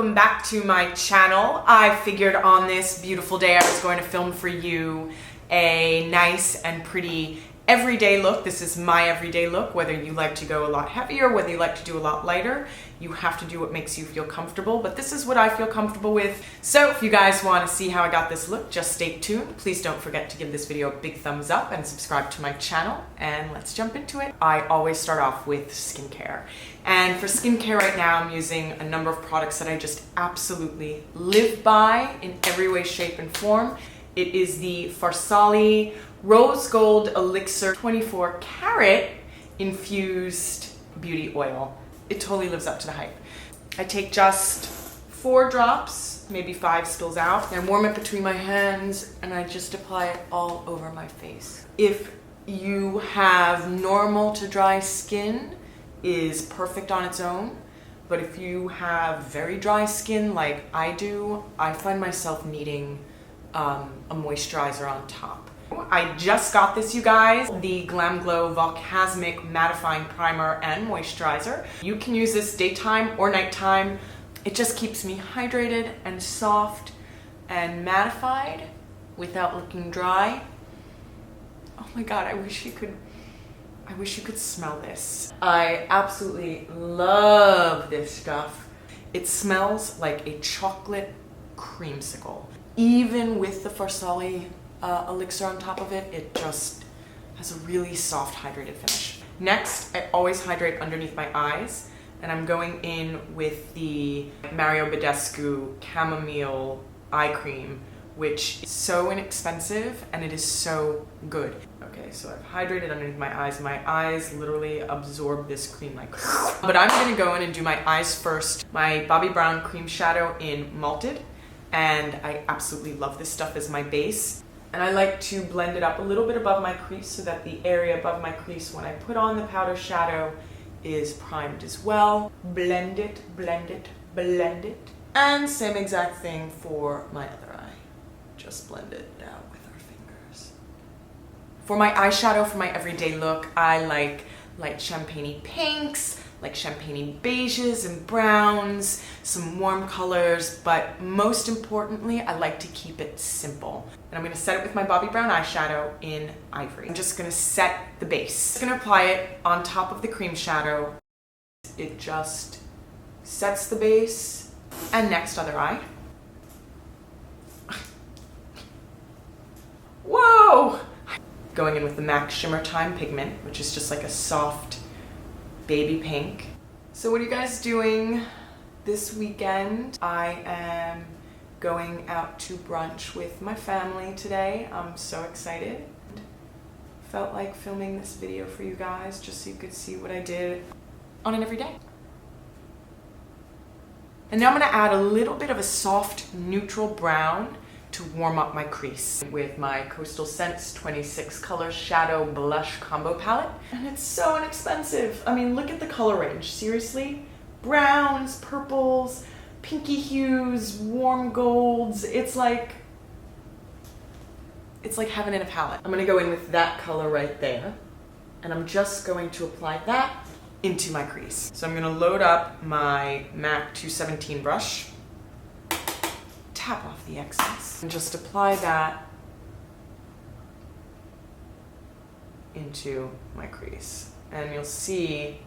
welcome back to my channel. I figured on this beautiful day I was going to film for you a nice and pretty everyday look. This is my everyday look. Whether you like to go a lot heavier, whether you like to do a lot lighter, you have to do what makes you feel comfortable, but this is what I feel comfortable with. So if you guys want to see how I got this look, just stay tuned. Please don't forget to give this video a big thumbs up and subscribe to my channel, and let's jump into it. I always start off with skincare. And for skincare right now, I'm using a number of products that I just absolutely live by in every way, shape, and form. It is the Farsali Rose Gold Elixir 24 karat infused beauty oil. It totally lives up to the hype. I take just 4 drops, maybe 5 spills out. I warm it between my hands and I just apply it all over my face. If you have normal to dry skin, is perfect on its own. But if you have very dry skin like I do, I find myself needing a moisturizer on top. I just got this, you guys, the Glam Glow Volcasmic Mattifying Primer and Moisturizer. You can use this daytime or nighttime. It just keeps me hydrated and soft and mattified without looking dry. Oh my God, I wish you could smell this. I absolutely love this stuff. It smells like a chocolate creamsicle. Even with the Farsali elixir on top of it, it just has a really soft, hydrated finish. Next, I always hydrate underneath my eyes, and I'm going in with the Mario Badescu Chamomile Eye Cream, which is so inexpensive and it is so good. Okay, so I've hydrated underneath my eyes. My eyes literally absorb this cream like but I'm gonna go in and do my eyes first. My Bobbi Brown Cream Shadow in Malted, and I absolutely love this stuff as my base. And I like to blend it up a little bit above my crease so that the area above my crease when I put on the powder shadow is primed as well. Blend it, blend it, blend it. And same exact thing for my other eye. Just blend it out with our fingers. For my eyeshadow, for my everyday look, I like light champagne-y pinks, like champagne-y beiges and browns, some warm colors, but most importantly, I like to keep it simple. And I'm gonna set it with my Bobbi Brown eyeshadow in Ivory. I'm just gonna set the base. I'm gonna apply it on top of the cream shadow. It just sets the base. And next, other eye. Whoa! Going in with the MAC Shimmer Time pigment, which is just like a soft baby pink. So what are you guys doing this weekend? I am going out to brunch with my family today. I'm so excited. Felt like filming this video for you guys just so you could see what I did on an everyday. And now I'm gonna add a little bit of a soft neutral brown to warm up my crease with my Coastal Scents 26 color shadow blush combo palette. And it's so inexpensive. I mean, look at the color range, seriously. Browns, purples, pinky hues, warm golds. It's like heaven in a palette. I'm gonna go in with that color right there, and I'm just going to apply that into my crease. So I'm gonna load up my MAC 217 brush, tap off the excess, and just apply that into my crease. And you'll see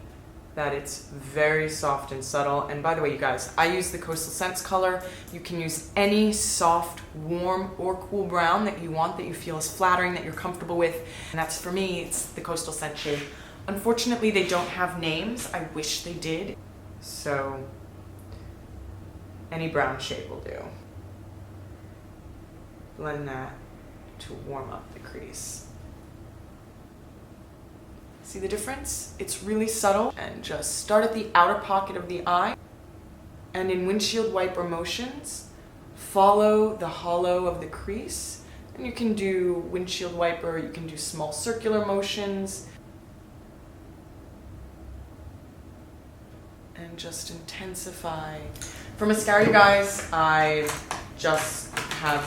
that it's very soft and subtle. And by the way, you guys, I use the Coastal Scents color. You can use any soft, warm, or cool brown that you want, that you feel is flattering, that you're comfortable with. And that's, for me, it's the Coastal Scent shade. Unfortunately, they don't have names. I wish they did. So any brown shade will do. Blend that to warm up the crease. See the difference? It's really subtle. And just start at the outer pocket of the eye, and in windshield wiper motions, follow the hollow of the crease. And you can do windshield wiper, you can do small circular motions, and just intensify. For mascara, you guys, I just have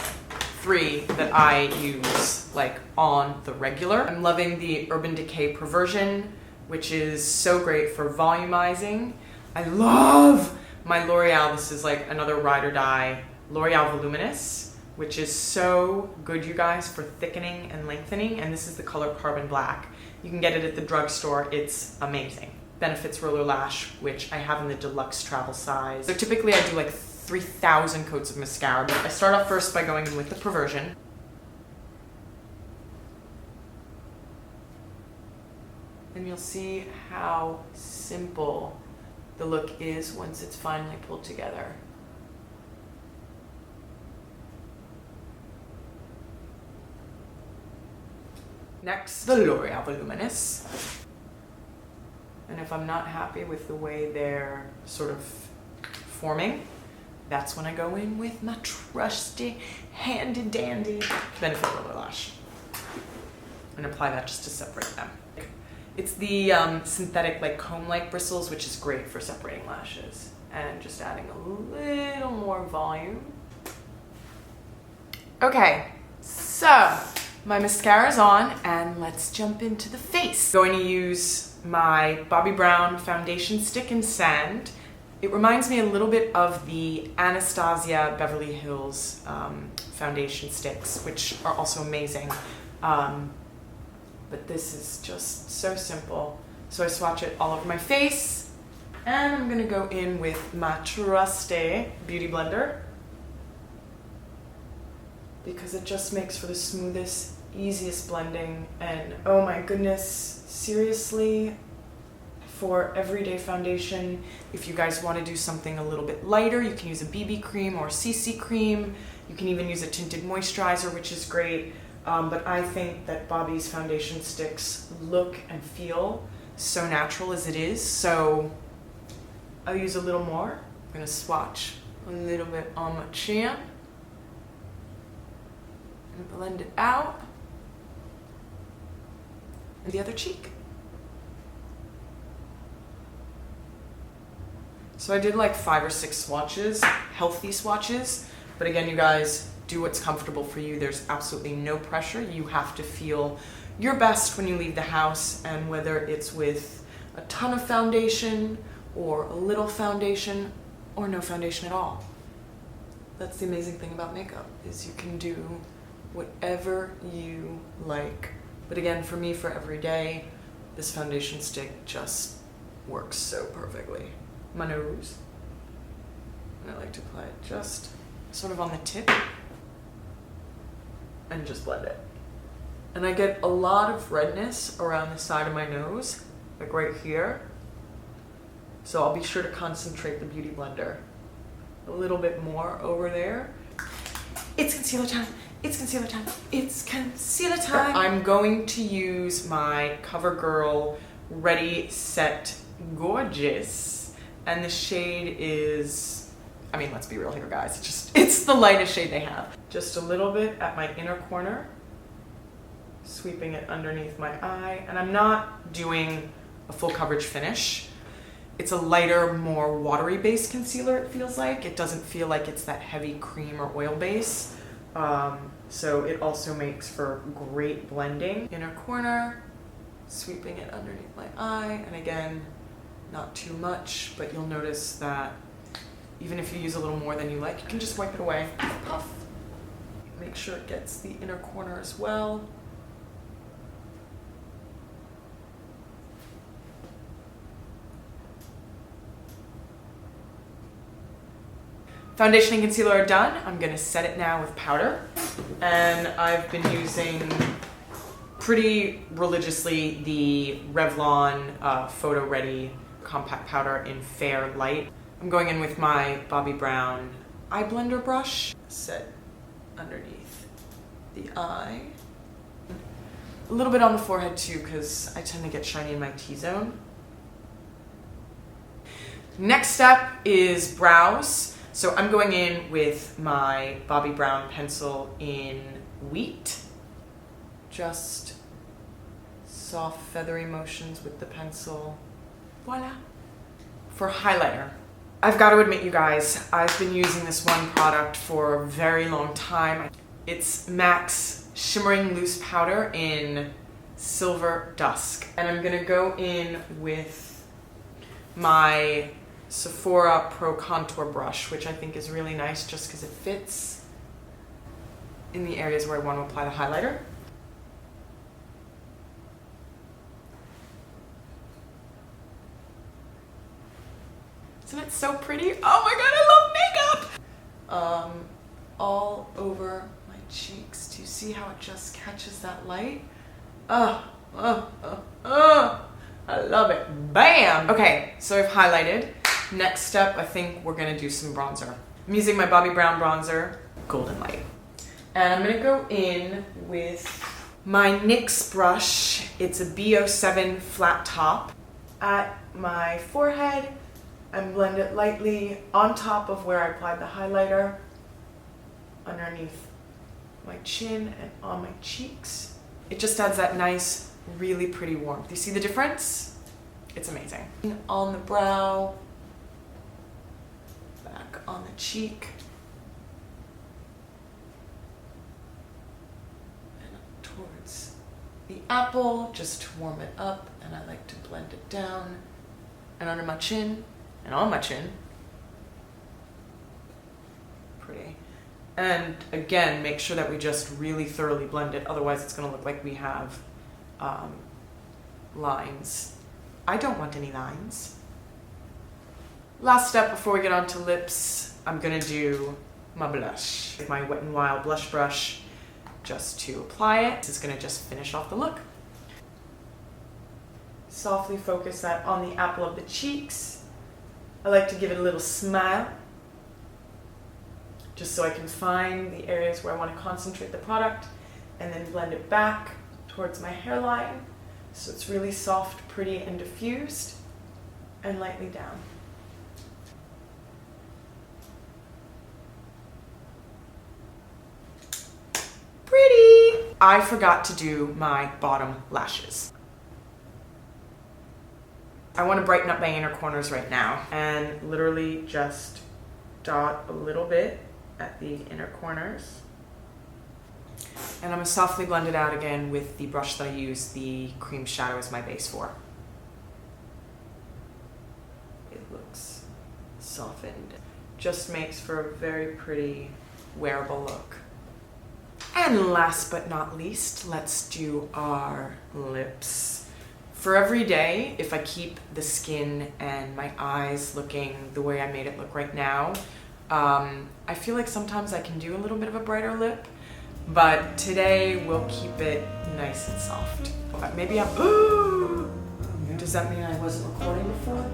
3 that I use like on the regular. I'm loving the Urban Decay Perversion, which is so great for volumizing. I love my L'Oreal, this is like another ride or die L'Oreal Voluminous, which is so good, you guys, for thickening and lengthening. And this is the color Carbon Black. You can get it at the drugstore. It's amazing. Benefits Roller Lash, which I have in the deluxe travel size. So typically I do like 3,000 coats of mascara, but I start off first by going in with the Perversion. And you'll see how simple the look is once it's finally pulled together. Next, the L'Oreal Voluminous. And if I'm not happy with the way they're sort of forming, that's when I go in with my trusty handy dandy Benefit Roller Lash and apply that just to separate them. It's the synthetic like comb-like bristles, which is great for separating lashes. And just adding a little more volume. Okay, so my mascara's on and let's jump into the face. I'm going to use my Bobbi Brown foundation stick in Sand. It reminds me a little bit of the Anastasia Beverly Hills foundation sticks, which are also amazing. But this is just so simple. So I swatch it all over my face, and I'm gonna go in with my trusty beauty blender because it just makes for the smoothest, easiest blending. And oh my goodness, seriously, for everyday foundation, if you guys want to do something a little bit lighter, you can use a BB cream or CC cream. You can even use a tinted moisturizer, which is great. But I think that Bobbi's foundation sticks look and feel so natural as it is. So I'll use a little more. I'm gonna swatch a little bit on my chin and blend it out. And the other cheek. So I did like 5 or 6 swatches, healthy swatches. But again, you guys, do what's comfortable for you. There's absolutely no pressure. You have to feel your best when you leave the house, and whether it's with a ton of foundation or a little foundation or no foundation at all. That's the amazing thing about makeup, is you can do whatever you like. But again, for me, for every day, this foundation stick just works so perfectly. My nose, and I like to apply it just sort of on the tip and just blend it. And I get a lot of redness around the side of my nose, like right here. So I'll be sure to concentrate the beauty blender a little bit more over there. It's concealer time, it's concealer time, it's concealer time. I'm going to use my CoverGirl Ready Set Gorgeous, and the shade is, I mean, let's be real here, guys. It's the lightest shade they have. Just a little bit at my inner corner, sweeping it underneath my eye. And I'm not doing a full coverage finish. It's a lighter, more watery based concealer, it feels like. It doesn't feel like it's that heavy cream or oil base. So it also makes for great blending. Inner corner, sweeping it underneath my eye. And again, not too much, but you'll notice that even if you use a little more than you like, you can just wipe it away. Puff. Make sure it gets the inner corner as well. Foundation and concealer are done. I'm gonna set it now with powder. And I've been using pretty religiously the Revlon Photo Ready Compact Powder in Fair Light. I'm going in with my Bobbi Brown eye blender brush, set underneath the eye. A little bit on the forehead too, because I tend to get shiny in my T-zone. Next step is brows. So I'm going in with my Bobbi Brown pencil in Wheat. Just soft feathery motions with the pencil. Voila. For highlighter, I've got to admit, you guys, I've been using this one product for a very long time. It's MAC's Shimmering Loose Powder in Silver Dusk. And I'm gonna go in with my Sephora Pro Contour brush, which I think is really nice just because it fits in the areas where I want to apply the highlighter. Isn't it so pretty? Oh my god, I love makeup! All over my cheeks. Do you see how it just catches that light? I love it. Bam! Okay, so I've highlighted. Next step, I think we're gonna do some bronzer. I'm using my Bobbi Brown bronzer, Golden Light. And I'm gonna go in with my NYX brush. It's a B07 flat top at my forehead and blend it lightly on top of where I applied the highlighter, underneath my chin and on my cheeks. It just adds that nice, really pretty warmth. You see the difference? It's amazing. On the brow, back on the cheek, and up towards the apple, just to warm it up, and I like to blend it down, and under my chin, and on my chin. Pretty. And again, make sure that we just really thoroughly blend it, otherwise it's gonna look like we have lines. I don't want any lines. Last step before we get on to lips, I'm gonna do my blush. With my Wet n Wild blush brush, just to apply it. This is gonna just finish off the look. Softly focus that on the apple of the cheeks. I like to give it a little smile, just so I can find the areas where I want to concentrate the product, and then blend it back towards my hairline, so it's really soft, pretty, and diffused, and lightly down. Pretty! I forgot to do my bottom lashes. I want to brighten up my inner corners right now, and literally just dot a little bit at the inner corners. And I'm going to softly blend it out again with the brush that I use the cream shadow as my base for. It looks softened. Just makes for a very pretty wearable look. And last but not least, let's do our lips. For every day, if I keep the skin and my eyes looking the way I made it look right now, I feel like sometimes I can do a little bit of a brighter lip, but today we'll keep it nice and soft. Maybe I'm, ooh! Does that mean I wasn't recording before?